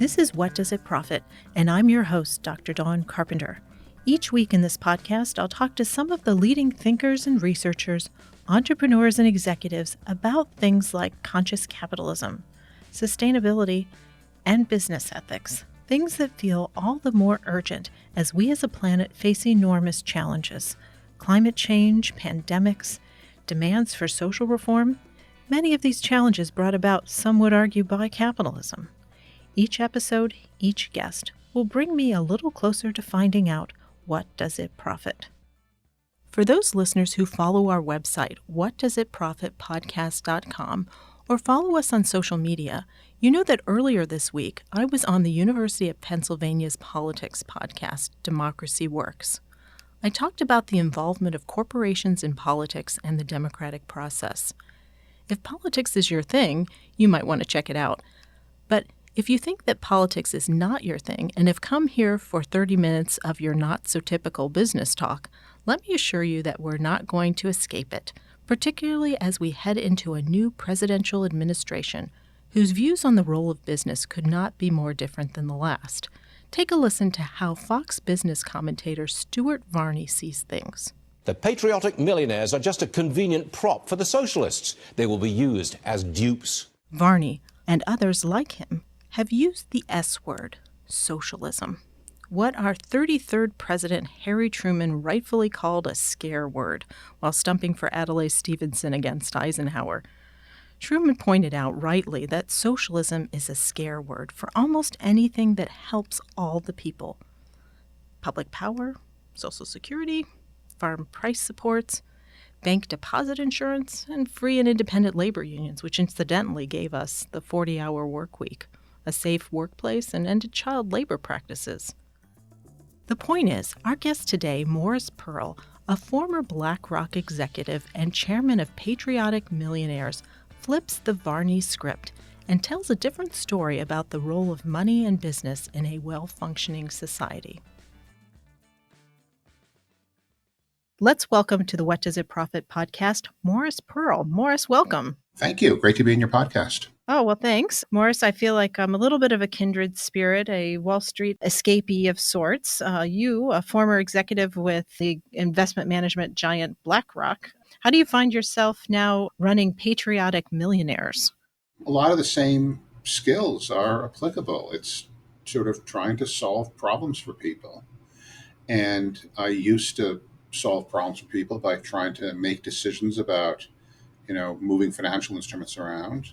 This is What Does It Profit? And I'm your host, Dr. Dawn Carpenter. Each week in this podcast, I'll talk to some of the leading thinkers and researchers, entrepreneurs and executives about things like conscious capitalism, sustainability, and business ethics, things that feel all the more urgent as we as a planet face enormous challenges: climate change, pandemics, demands for social reform. Many of these challenges brought about, some would argue, by capitalism. Each episode, each guest, will bring me a little closer to finding out, what does it profit? For those listeners who follow our website, whatdoesitprofitpodcast.com, or follow us on social media, you know that earlier this week, I was on the University of Pennsylvania's politics podcast, Democracy Works. I talked about the involvement of corporations in politics and the democratic process. If politics is your thing, you might want to check it out. But if you think that politics is not your thing and have come here for 30 minutes of your not-so-typical business talk, let me assure you that we're not going to escape it, particularly as we head into a new presidential administration whose views on the role of business could not be more different than the last. Take a listen to how Fox Business commentator Stuart Varney sees things. The Patriotic Millionaires are just a convenient prop for the socialists. They will be used as dupes. Varney, and others like him, have used the S word, socialism, what our 33rd president Harry Truman rightfully called a scare word while stumping for Adlai Stevenson against Eisenhower. Truman pointed out rightly that socialism is a scare word for almost anything that helps all the people. Public power, Social Security, farm price supports, bank deposit insurance, and free and independent labor unions, which incidentally gave us the 40-hour work week, a safe workplace, and ended child labor practices. The point is, our guest today, Morris Pearl, a former BlackRock executive and chairman of Patriotic Millionaires, flips the Varney script and tells a different story about the role of money and business in a well-functioning society. Let's welcome to the What Does It Profit podcast, Morris Pearl. Morris, welcome. Thank you. Great to be in your podcast. Oh, well, thanks. Morris, I feel like I'm a little bit of a kindred spirit, a Wall Street escapee of sorts. You, a former executive with the investment management giant BlackRock, how do you find yourself now running Patriotic Millionaires? A lot of the same skills are applicable. It's sort of trying to solve problems for people. And I used to solve problems for people by trying to make decisions about, moving financial instruments around.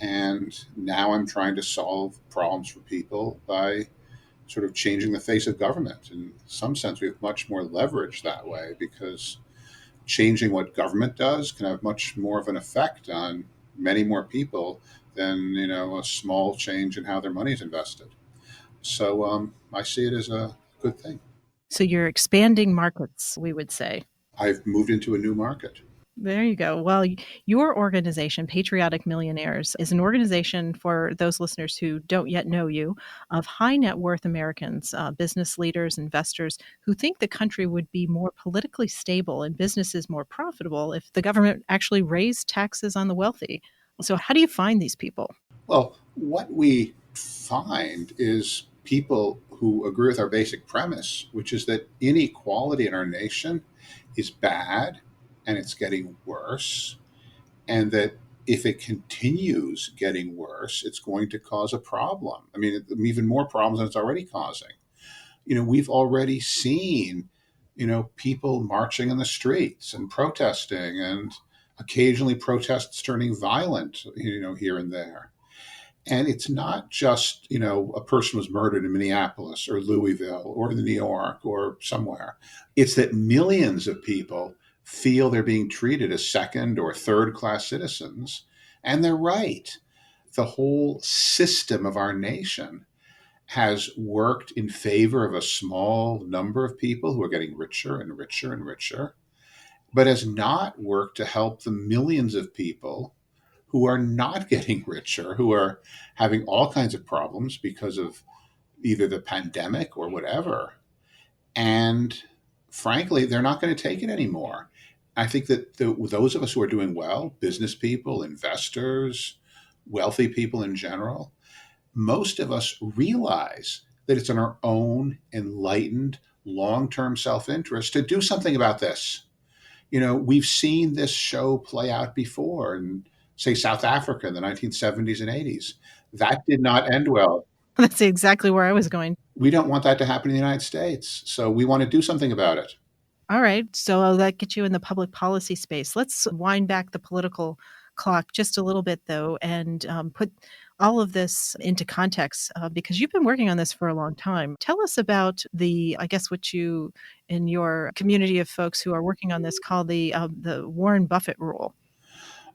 And now I'm trying to solve problems for people by sort of changing the face of government. In some sense, we have much more leverage that way because changing what government does can have much more of an effect on many more people than, a small change in how their money is invested. So I see it as a good thing. So you're expanding markets, we would say. I've moved into a new market. There you go. Well, your organization, Patriotic Millionaires, is an organization, for those listeners who don't yet know you, of high net worth Americans, business leaders, investors, who think the country would be more politically stable and businesses more profitable if the government actually raised taxes on the wealthy. So how do you find these people? Well, what we find is people who agree with our basic premise, which is that inequality in our nation is bad and it's getting worse, and that if it continues getting worse, it's going to cause a problem. I mean, even more problems than it's already causing. We've already seen, people marching in the streets and protesting, and occasionally protests turning violent, here and there. And it's not just, a person was murdered in Minneapolis or Louisville or New York or somewhere. It's that millions of people feel they're being treated as second or third class citizens. And they're right. The whole system of our nation has worked in favor of a small number of people who are getting richer and richer and richer, but has not worked to help the millions of people who are not getting richer, who are having all kinds of problems because of either the pandemic or whatever. And frankly, they're not going to take it anymore. I think that those of us who are doing well, business people, investors, wealthy people in general, most of us realize that it's in our own enlightened, long term self interest to do something about this. We've seen this show play out before in, say, South Africa in the 1970s and 80s. That did not end well. That's exactly where I was going. We don't want that to happen in the United States. So we want to do something about it. All right. So that gets you in the public policy space. Let's wind back the political clock just a little bit, though, and put all of this into context because you've been working on this for a long time. Tell us about I guess, what you, in your community of folks who are working on this, call the Warren Buffett rule.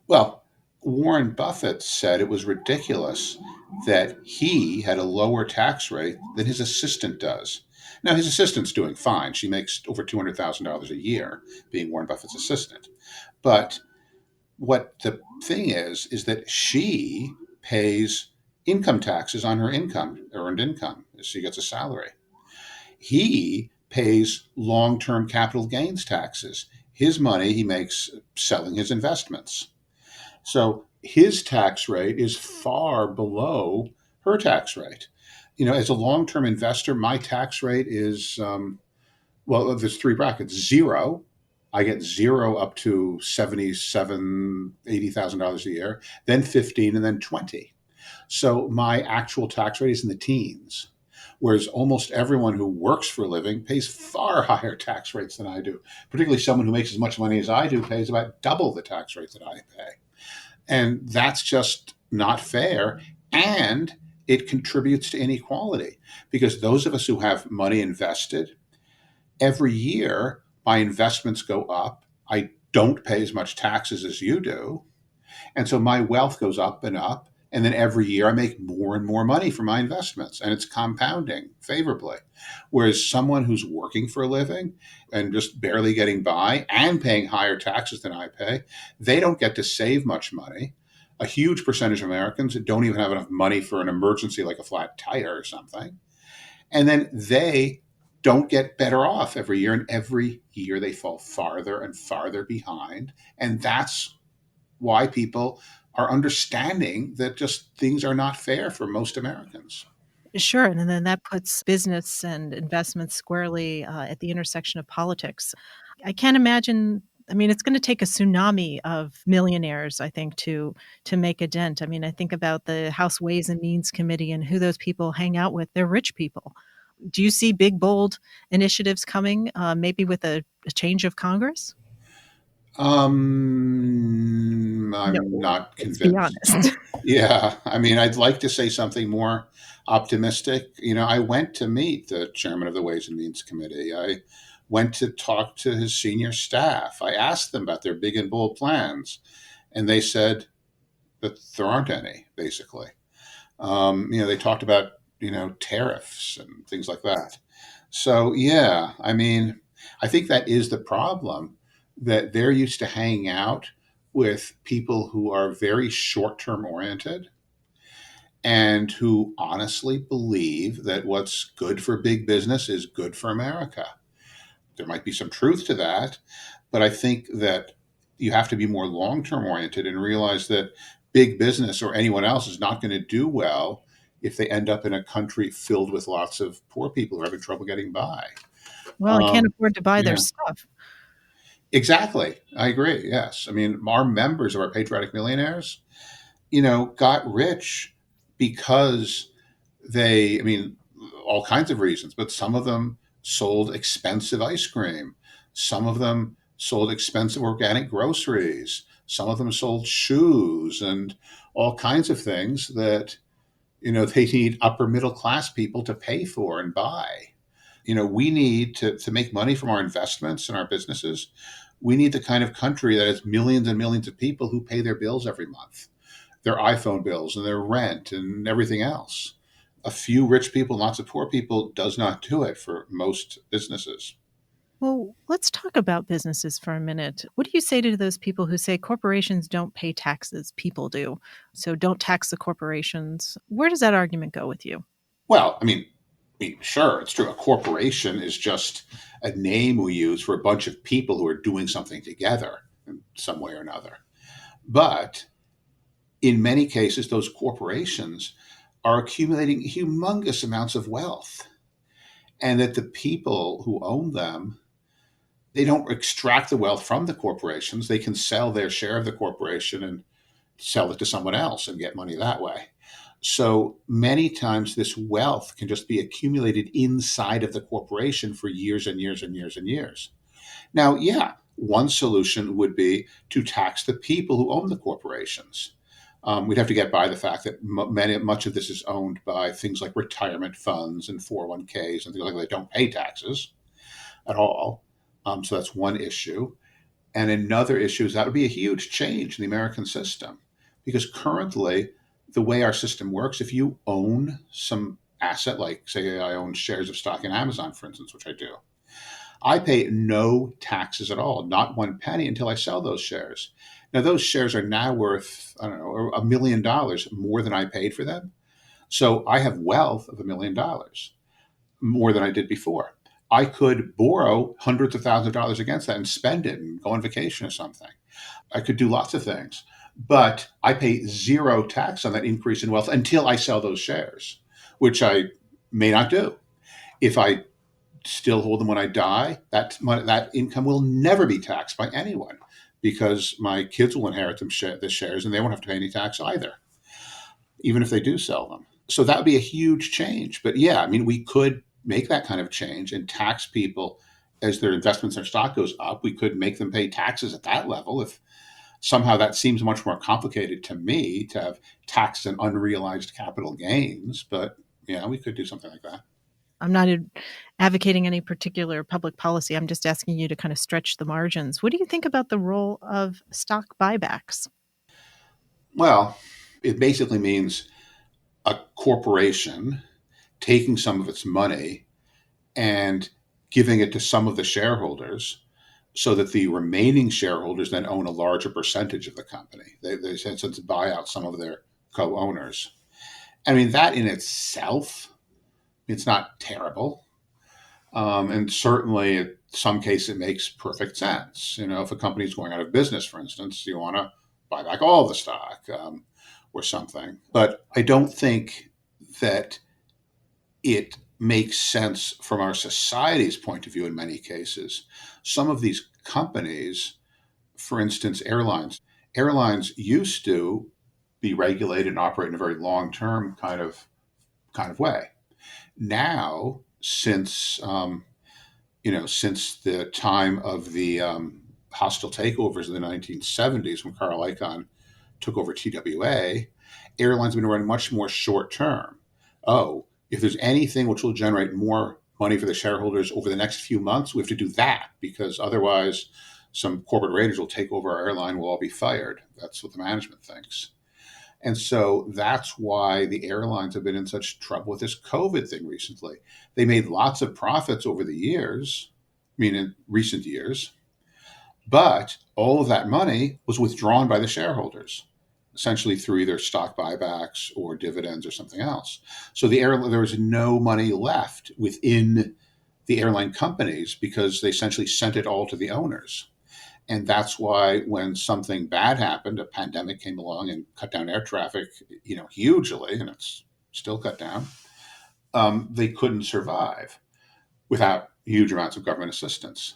Well, Warren Buffett said it was ridiculous that he had a lower tax rate than his assistant does. Now, his assistant's doing fine. She makes over $200,000 a year being Warren Buffett's assistant. But what the thing is that she pays income taxes on her earned income, as she gets a salary. He pays long-term capital gains taxes. His money he makes selling his investments. So his tax rate is far below her tax rate. As a long-term investor, my tax rate is, there's three brackets. Zero, I get zero up to $77,000, $80,000 a year, then 15, and then 20. So my actual tax rate is in the teens, whereas almost everyone who works for a living pays far higher tax rates than I do. Particularly someone who makes as much money as I do pays about double the tax rate that I pay. And that's just not fair. And it contributes to inequality because those of us who have money invested, every year my investments go up. I don't pay as much taxes as you do. And so my wealth goes up and up. And then every year I make more and more money from my investments, and it's compounding favorably. Whereas someone who's working for a living and just barely getting by and paying higher taxes than I pay, they don't get to save much money. A huge percentage of Americans don't even have enough money for an emergency like a flat tire or something. And then they don't get better off every year. And every year they fall farther and farther behind. And that's why people are understanding that just things are not fair for most Americans. Sure. And then that puts business and investment squarely at the intersection of politics. I can't imagine. I mean, it's going to take a tsunami of millionaires, I think, to make a dent. I mean, I think about the House Ways and Means Committee and who those people hang out with. They're rich people. Do you see big, bold initiatives coming, maybe with a change of Congress? I'm No, not let's be convinced. honest. Yeah, I mean, I'd like to say something more optimistic. I went to meet the chairman of the Ways and Means Committee. I went to talk to his senior staff. I asked them about their big and bold plans, and they said that there aren't any, basically. They talked about, tariffs and things like that. So, yeah, I mean, I think that is the problem, that they're used to hanging out with people who are very short-term oriented and who honestly believe that what's good for big business is good for America. There might be some truth to that, but I think that you have to be more long-term oriented and realize that big business or anyone else is not going to do well if they end up in a country filled with lots of poor people who are having trouble getting by. Well, I can't afford to buy their Yeah. stuff. Exactly. I agree. Yes. I mean, our members of our Patriotic Millionaires, got rich because all kinds of reasons, but some of them sold expensive ice cream. Some of them sold expensive organic groceries. Some of them sold shoes and all kinds of things that, they need upper middle class people to pay for and buy. We need to make money from our investments and our businesses. We need the kind of country that has millions and millions of people who pay their bills every month, their iPhone bills and their rent and everything else. A few rich people, lots of poor people does not do it for most businesses. Well, let's talk about businesses for a minute. What do you say to those people who say corporations don't pay taxes? People do. So don't tax the corporations. Where does that argument go with you? Well, sure, it's true. A corporation is just a name we use for a bunch of people who are doing something together in some way or another. But in many cases, those corporations are accumulating humongous amounts of wealth, and that the people who own them, they don't extract the wealth from the corporations. They can sell their share of the corporation and sell it to someone else and get money that way. So many times this wealth can just be accumulated inside of the corporation for years and years and years and years. Now, yeah, one solution would be to tax the people who own the corporations. We'd have to get by the fact that much of this is owned by things like retirement funds and 401ks and things like that. They don't pay taxes at all. So that's one issue. And another issue is that would be a huge change in the American system, because currently, the way our system works, if you own some asset, like say I own shares of stock in Amazon, for instance, which I do, I pay no taxes at all, not one penny, until I sell those shares. Now, those shares are now worth, I don't know, $1 million more than I paid for them. So I have wealth of $1 million more than I did before. I could borrow hundreds of thousands of dollars against that and spend it and go on vacation or something. I could do lots of things, but I pay zero tax on that increase in wealth until I sell those shares, which I may not do. If I still hold them when I die, that income will never be taxed by anyone, because my kids will inherit the shares and they won't have to pay any tax either, even if they do sell them. So that would be a huge change. But yeah, I mean, we could make that kind of change and tax people as their investments or stock goes up. We could make them pay taxes at that level. If somehow that seems much more complicated to me to have taxes on unrealized capital gains, but yeah, we could do something like that. I'm not advocating any particular public policy. I'm just asking you to kind of stretch the margins. What do you think about the role of stock buybacks? Well, it basically means a corporation taking some of its money and giving it to some of the shareholders, so that the remaining shareholders then own a larger percentage of the company. They in a sense, buy out some of their co-owners. I mean, that in itself, it's not terrible. And certainly, in some cases, it makes perfect sense. You know, if a company is going out of business, for instance, you want to buy back all the stock, or something. But I don't think that it makes sense from our society's point of view in many cases. Some of these companies, for instance, airlines used to be regulated and operate in a very long-term kind of way. Now, since the time of the hostile takeovers in the 1970s, when Carl Icahn took over TWA, airlines have been running much more short term. Oh, if there's anything which will generate more money for the shareholders over the next few months, we have to do that, because otherwise some corporate raiders will take over our airline, we'll all be fired. That's what the management thinks. And so that's why the airlines have been in such trouble with this COVID thing recently. They made lots of profits over the years, I mean, in recent years, but all of that money was withdrawn by the shareholders, essentially through either stock buybacks or dividends or something else. So there was no money left within the airline companies, because they essentially sent it all to the owners. And that's why when something bad happened, a pandemic came along and cut down air traffic, hugely, and it's still cut down, they couldn't survive without huge amounts of government assistance.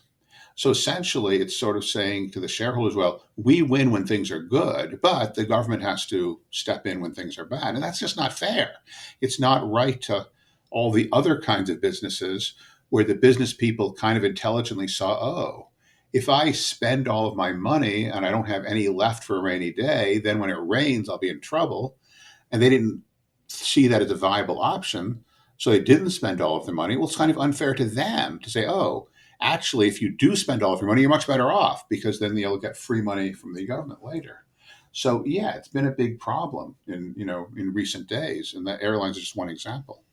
So essentially, it's sort of saying to the shareholders, well, we win when things are good, but the government has to step in when things are bad. And that's just not fair. It's not right to all the other kinds of businesses where the business people kind of intelligently saw, oh, if I spend all of my money and I don't have any left for a rainy day, then when it rains, I'll be in trouble. And they didn't see that as a viable option. So they didn't spend all of their money. Well, it's kind of unfair to them to say, oh, actually, if you do spend all of your money, you're much better off, because then you'll get free money from the government later. So yeah, it's been a big problem in recent days, and the airlines are just one example.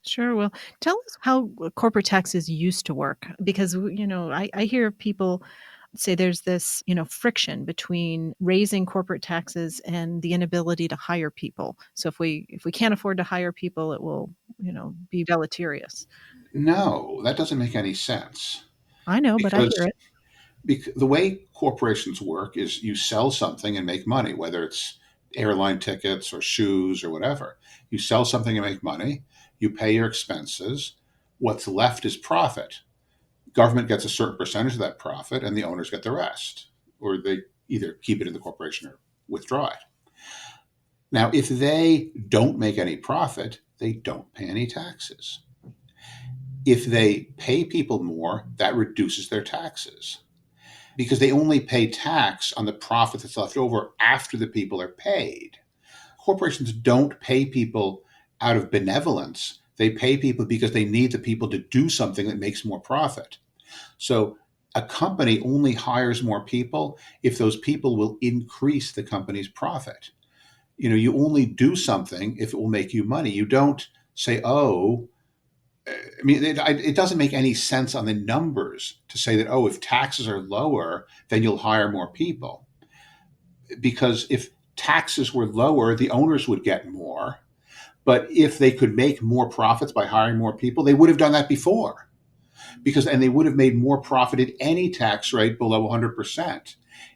Sure. Well, tell us how corporate taxes used to work, because I hear people say there's this friction between raising corporate taxes and the inability to hire people. So if we can't afford to hire people, it will be deleterious. No, that doesn't make any sense, I know, but I hear because it. the way corporations work is you sell something and make money, whether it's airline tickets or shoes or whatever. You sell something and make money, you pay your expenses. What's left is profit. Government gets a certain percentage of that profit and the owners get the rest, or they either keep it in the corporation or withdraw it. Now, if they don't make any profit, they don't pay any taxes. If they pay people more, that reduces their taxes because they only pay tax on the profit that's left over after the people are paid. Corporations don't pay people out of benevolence. They pay people because they need the people to do something that makes more profit. So a company only hires more people if those people will increase the company's profit. You only do something if it will make you money. You don't say, oh, I mean, it doesn't make any sense on the numbers to say that, oh, if taxes are lower, then you'll hire more people. Because if taxes were lower, the owners would get more. But if they could make more profits by hiring more people, they would have done that before. And they would have made more profit at any tax rate below 100%.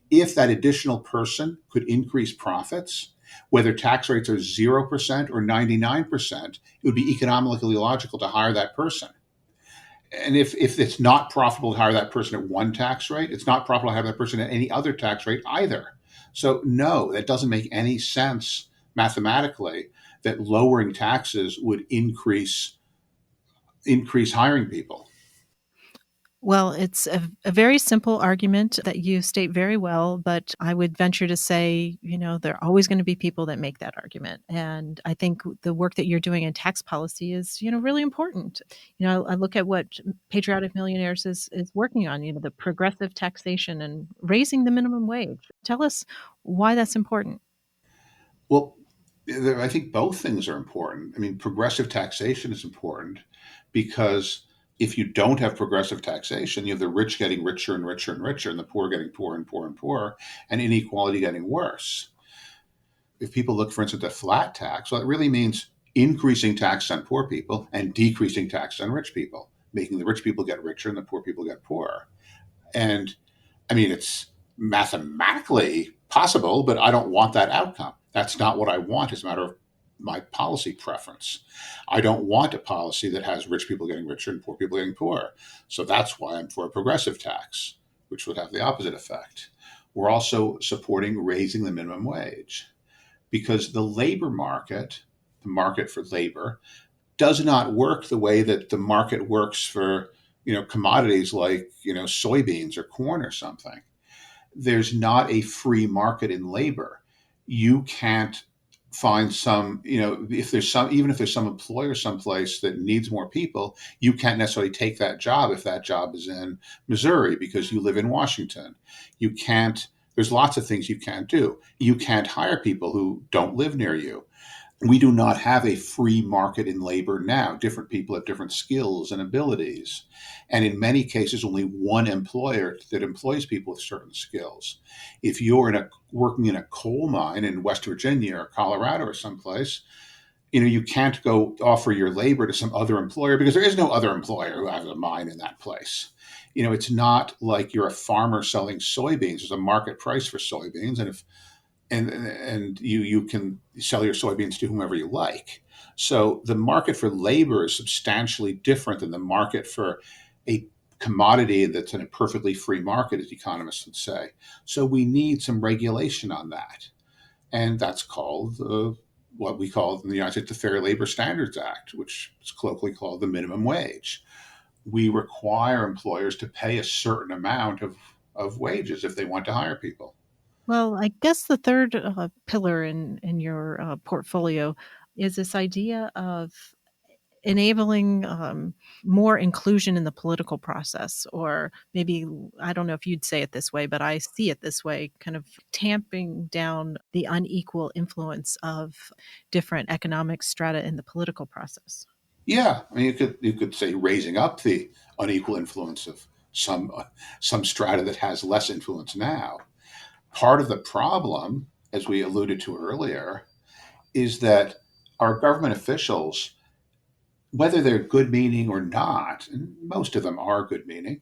If that additional person could increase profits, whether tax rates are 0% or 99%, it would be economically logical to hire that person. And if it's not profitable to hire that person at one tax rate, it's not profitable to hire that person at any other tax rate either. So no, that doesn't make any sense mathematically that lowering taxes would increase hiring people. Well, it's a very simple argument that you state very well, but I would venture to say, there are always going to be people that make that argument. And I think the work that you're doing in tax policy is, really important. I look at what Patriotic Millionaires is working on, the progressive taxation and raising the minimum wage. Tell us why that's important. Well, I think both things are important. I mean, progressive taxation is important because if you don't have progressive taxation, you have the rich getting richer and richer and richer, and the poor getting poorer and poorer and poorer, and inequality getting worse. If people look, for instance, at flat tax, well, it really means increasing tax on poor people and decreasing tax on rich people, making the rich people get richer and the poor people get poorer. And I mean, it's mathematically possible, but I don't want that outcome. That's not what I want as a matter of my policy preference. I don't want a policy that has rich people getting richer and poor people getting poorer. So that's why I'm for a progressive tax, which would have the opposite effect. We're also supporting raising the minimum wage because the labor market, the market for labor, does not work the way that the market works for commodities like soybeans or corn or something. There's not a free market in labor. You can't find some, if there's some, even if there's some employer someplace that needs more people, you can't necessarily take that job if that job is in Missouri because you live in Washington. You can't, there's lots of things you can't do. You can't hire people who don't live near you. We do not have a free market in labor now. Different people have different skills and abilities. And in many cases, only one employer that employs people with certain skills. If you're working in a coal mine in West Virginia or Colorado or someplace, you can't go offer your labor to some other employer because there is no other employer who has a mine in that place. It's not like you're a farmer selling soybeans. There's a market price for soybeans. And you can sell your soybeans to whomever you like. So the market for labor is substantially different than the market for a commodity that's in a perfectly free market, as economists would say. So we need some regulation on that. And that's called what we call in the United States the Fair Labor Standards Act, which is colloquially called the minimum wage. We require employers to pay a certain amount of wages if they want to hire people. Well, I guess the third pillar in your portfolio is this idea of enabling more inclusion in the political process, or maybe, I don't know if you'd say it this way, but I see it this way, kind of tamping down the unequal influence of different economic strata in the political process. Yeah, I mean, you could say raising up the unequal influence of some strata that has less influence now. Part of the problem, as we alluded to earlier, is that our government officials, whether they're good meaning or not, and most of them are good meaning,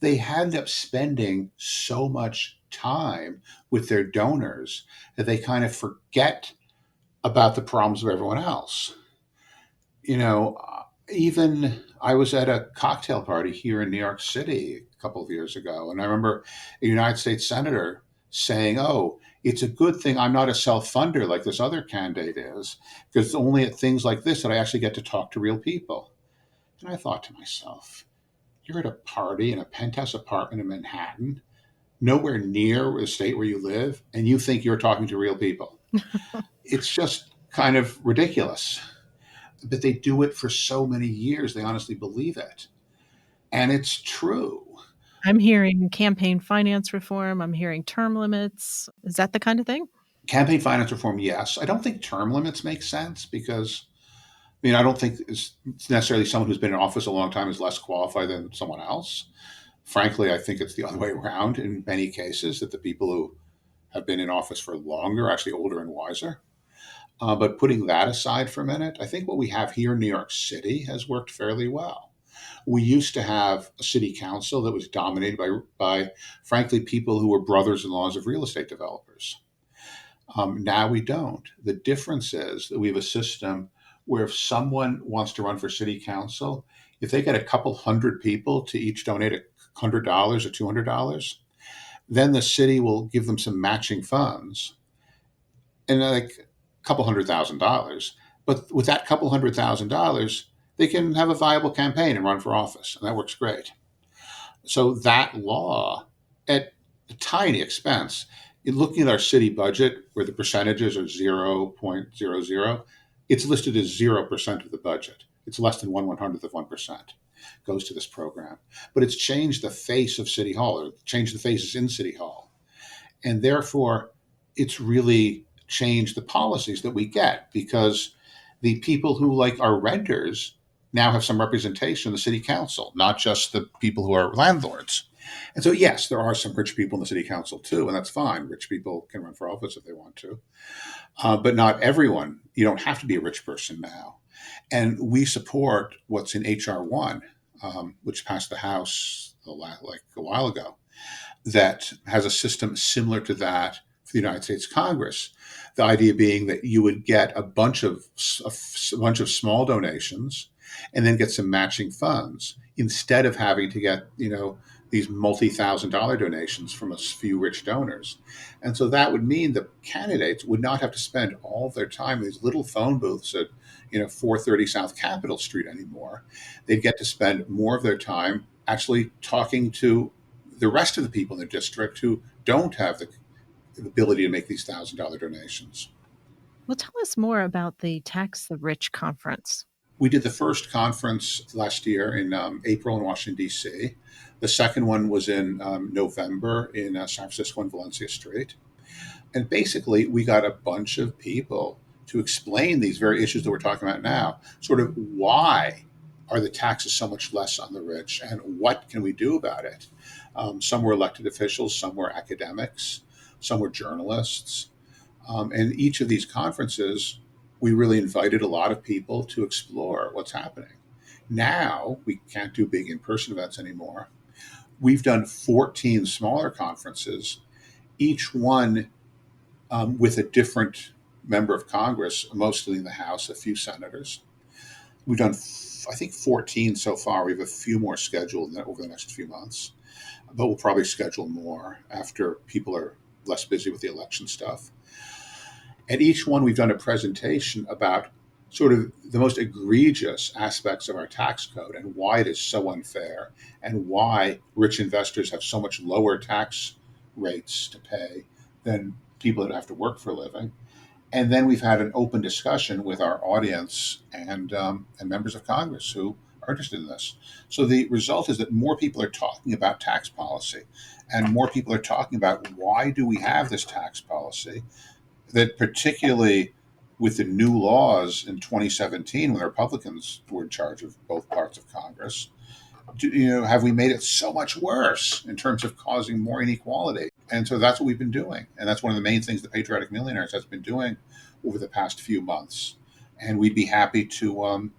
they end up spending so much time with their donors that they kind of forget about the problems of everyone else. You know, even I was at a cocktail party here in New York City a couple of years ago, and I remember a United States senator saying, "Oh, it's a good thing I'm not a self-funder like this other candidate is, because it's only at things like this that I actually get to talk to real people." And I thought to myself, you're at a party in a penthouse apartment in Manhattan, nowhere near the state where you live, and you think you're talking to real people. It's just kind of ridiculous. But they do it for so many years, they honestly believe it. And it's true. I'm hearing campaign finance reform. I'm hearing term limits. Is that the kind of thing? Campaign finance reform, yes. I don't think term limits make sense because, I mean, I don't think it's necessarily someone who's been in office a long time is less qualified than someone else. Frankly, I think it's the other way around in many cases, that the people who have been in office for longer are actually older and wiser. But putting that aside for a minute, I think what we have here in New York City has worked fairly well. We used to have a city council that was dominated by frankly, people who were brothers-in-laws of real estate developers. Now we don't. The difference is that we have a system where if someone wants to run for city council, if they get a couple hundred people to each donate $100 or $200, then the city will give them some matching funds and like a couple $100,000. But with that couple $100,000, they can have a viable campaign and run for office, and that works great. So that law, at a tiny expense, in looking at our city budget, where the percentages are 0.00, it's listed as 0% of the budget. It's less than 1/100th of 1% goes to this program. But it's changed the face of City Hall, or changed the faces in City Hall. And therefore, it's really changed the policies that we get, because the people who like are renters now have some representation in the city council, not just the people who are landlords. And so, yes, there are some rich people in the city council too, and that's fine. Rich people can run for office if they want to, but not everyone. You don't have to be a rich person now. And we support what's in HR 1, which passed the House like a while ago, that has a system similar to that for the United States Congress. The idea being that you would get a bunch of small donations and then get some matching funds instead of having to get, these multi-$1,000 donations from a few rich donors. And so that would mean the candidates would not have to spend all of their time in these little phone booths at 430 South Capitol Street anymore. They'd get to spend more of their time actually talking to the rest of the people in the district who don't have the ability to make these $1,000 donations. Well, tell us more about the Tax the Rich conference. We did the first conference last year in April in Washington, D.C. The second one was in November in San Francisco and Valencia Street. And basically, we got a bunch of people to explain these very issues that we're talking about now, sort of why are the taxes so much less on the rich and what can we do about it? Some were elected officials, some were academics, some were journalists. And each of these conferences, we really invited a lot of people to explore what's happening. Now, we can't do big in-person events anymore. We've done 14 smaller conferences, each one with a different member of Congress, mostly in the House, a few senators. We've done, I think, 14 so far. We have a few more scheduled over the next few months, but we'll probably schedule more after people are less busy with the election stuff. At each one, we've done a presentation about sort of the most egregious aspects of our tax code and why it is so unfair and why rich investors have so much lower tax rates to pay than people that have to work for a living. And then we've had an open discussion with our audience and members of Congress who are interested in this. So the result is that more people are talking about tax policy, and more people are talking about why do we have this tax policy, that particularly with the new laws in 2017, when the Republicans were in charge of both parts of Congress, have we made it so much worse in terms of causing more inequality? And so that's what we've been doing. And that's one of the main things the Patriotic Millionaires has been doing over the past few months. And we'd be happy to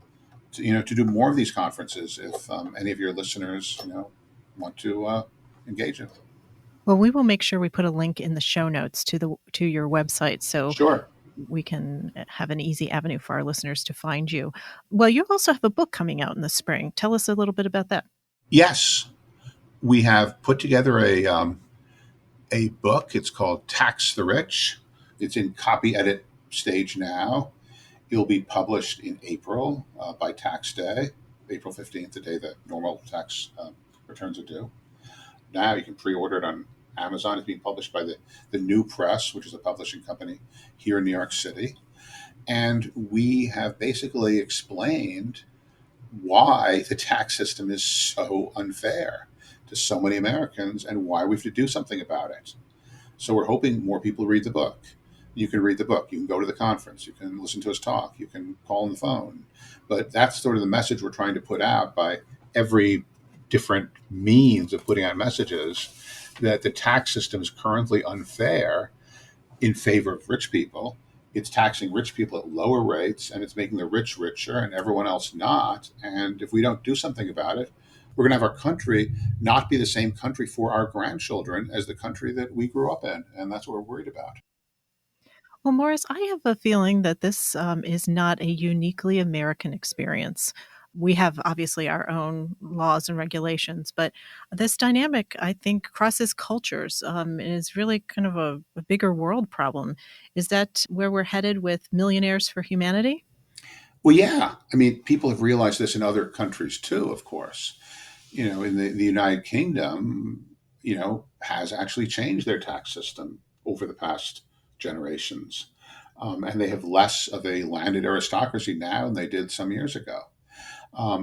do more of these conferences if any of your listeners, want to engage in them. Well, we will make sure we put a link in the show notes to your website so Sure. we can have an easy avenue for our listeners to find you. Well, you also have a book coming out in the spring. Tell us a little bit about that. Yes, we have put together a book. It's called Tax the Rich. It's in copy edit stage now. It'll be published in April by tax day, April 15th, the day the normal tax returns are due. Now you can pre-order it on Amazon. It's being published by the New Press, which is a publishing company here in New York City. And we have basically explained why the tax system is so unfair to so many Americans and why we have to do something about it. So we're hoping more people read the book. You can read the book. You can go to the conference. You can listen to us talk. You can call on the phone. But that's sort of the message we're trying to put out by every different means of putting out messages, that the tax system is currently unfair in favor of rich people. It's taxing rich people at lower rates, and it's making the rich richer and everyone else not. And if we don't do something about it, we're going to have our country not be the same country for our grandchildren as the country that we grew up in. And that's what we're worried about. Well, Morris, I have a feeling that this is not a uniquely American experience. We have obviously our own laws and regulations, but this dynamic, I think, crosses cultures and is really kind of a bigger world problem. Is that where we're headed with Millionaires for Humanity? Well, yeah. I mean, people have realized this in other countries too, of course. In the United Kingdom, has actually changed their tax system over the past generations. And they have less of a landed aristocracy now than they did some years ago.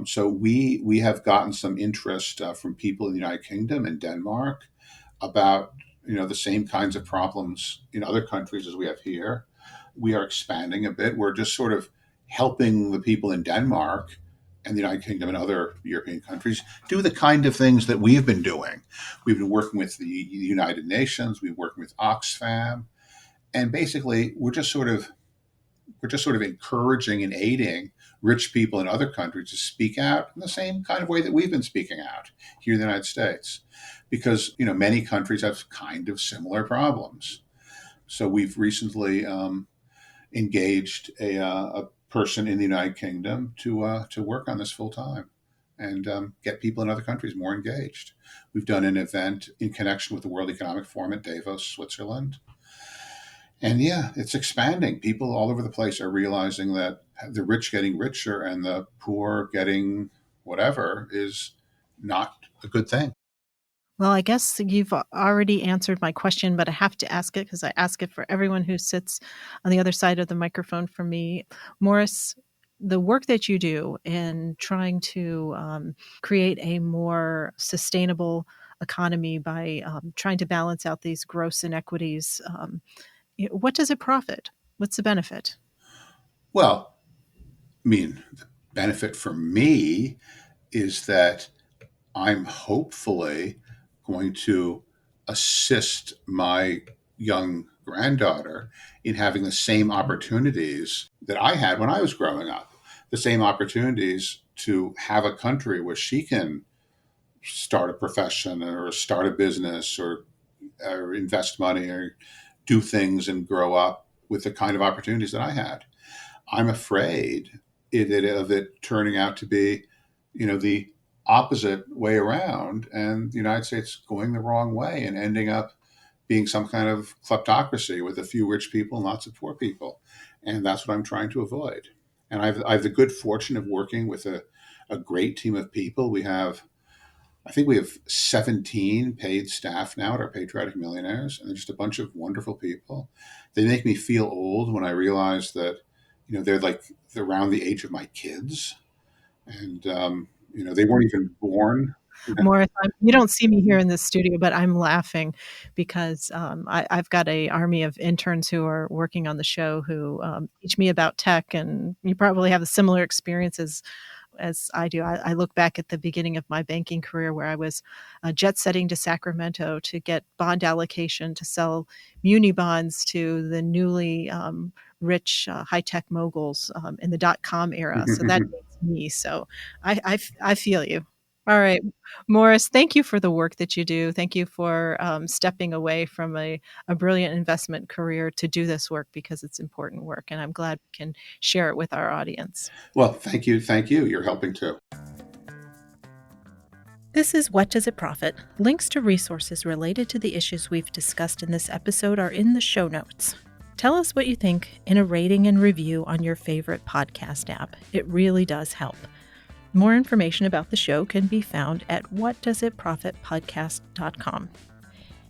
So we have gotten some interest from people in the United Kingdom and Denmark about the same kinds of problems in other countries as we have here. We are expanding a bit. We're just sort of helping the people in Denmark and the United Kingdom and other European countries do the kind of things that we've been doing. We've been working with the United Nations. We've worked with Oxfam, and basically we're just sort of encouraging and aiding rich people in other countries to speak out in the same kind of way that we've been speaking out here in the United States, because many countries have kind of similar problems. So we've recently engaged a person in the United Kingdom to work on this full time and get people in other countries more engaged. We've done an event in connection with the World Economic Forum at Davos, Switzerland. And yeah, it's expanding. People all over the place are realizing that the rich getting richer and the poor getting whatever is not a good thing. Well, I guess you've already answered my question, but I have to ask it because I ask it for everyone who sits on the other side of the microphone from me. Morris, the work that you do in trying to create a more sustainable economy by trying to balance out these gross inequities, what does it profit? What's the benefit? Well, I mean, the benefit for me is that I'm hopefully going to assist my young granddaughter in having the same opportunities that I had when I was growing up, the same opportunities to have a country where she can start a profession or start a business or invest money or do things and grow up with the kind of opportunities that I had. I'm afraid of it turning out to be, the opposite way around, and the United States going the wrong way and ending up being some kind of kleptocracy with a few rich people and lots of poor people. And that's what I'm trying to avoid. And I have the good fortune of working with a great team of people. I think we have 17 paid staff now at our Patriotic Millionaires, and they're just a bunch of wonderful people. They make me feel old when I realize that, they're around the age of my kids, and they weren't even born. Morris, you don't see me here in the studio, but I'm laughing because I've got a army of interns who are working on the show who teach me about tech, and you probably have a similar experiences as I do. I look back at the beginning of my banking career where I was jet setting to Sacramento to get bond allocation to sell muni bonds to the newly rich high tech moguls in the .com era. So that dates me. So I feel you. All right. Morris, thank you for the work that you do. Thank you for stepping away from a brilliant investment career to do this work because it's important work. And I'm glad we can share it with our audience. Well, thank you. Thank you. You're helping too. This is What Does It Profit? Links to resources related to the issues we've discussed in this episode are in the show notes. Tell us what you think in a rating and review on your favorite podcast app. It really does help. More information about the show can be found at whatdoesitprofitpodcast.com.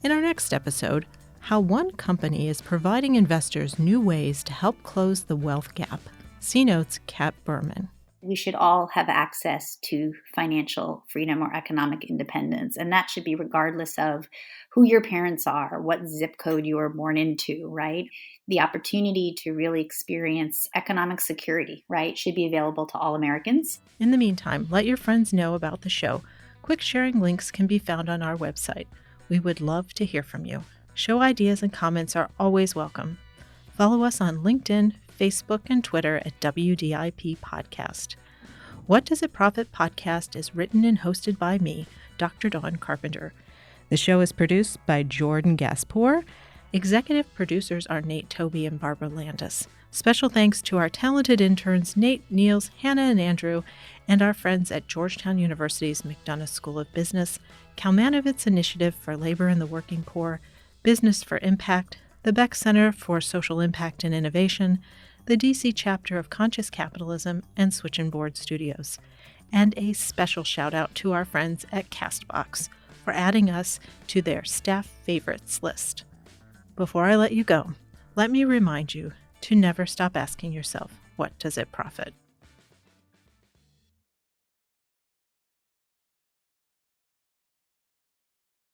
In our next episode, how one company is providing investors new ways to help close the wealth gap. C notes Kat Berman. We should all have access to financial freedom or economic independence. And that should be regardless of who your parents are, what zip code you were born into, right? The opportunity to really experience economic security, right, should be available to all Americans. In the meantime, let your friends know about the show. Quick sharing links can be found on our website. We would love to hear from you. Show ideas and comments are always welcome. Follow us on LinkedIn, Facebook, and Twitter at WDIP Podcast. What Does It Profit Podcast is written and hosted by me, Dr. Dawn Carpenter. The show is produced by Jordan Gaspour. Executive producers are Nate Toby and Barbara Landis. Special thanks to our talented interns Nate, Niels, Hannah, and Andrew, and our friends at Georgetown University's McDonough School of Business, Kalmanovitz Initiative for Labor and the Working Poor, Business for Impact, the Beck Center for Social Impact and Innovation, the DC chapter of Conscious Capitalism, and Switch and Board Studios. And a special shout out to our friends at Castbox for adding us to their staff favorites list. Before I let you go, let me remind you to never stop asking yourself, what does it profit?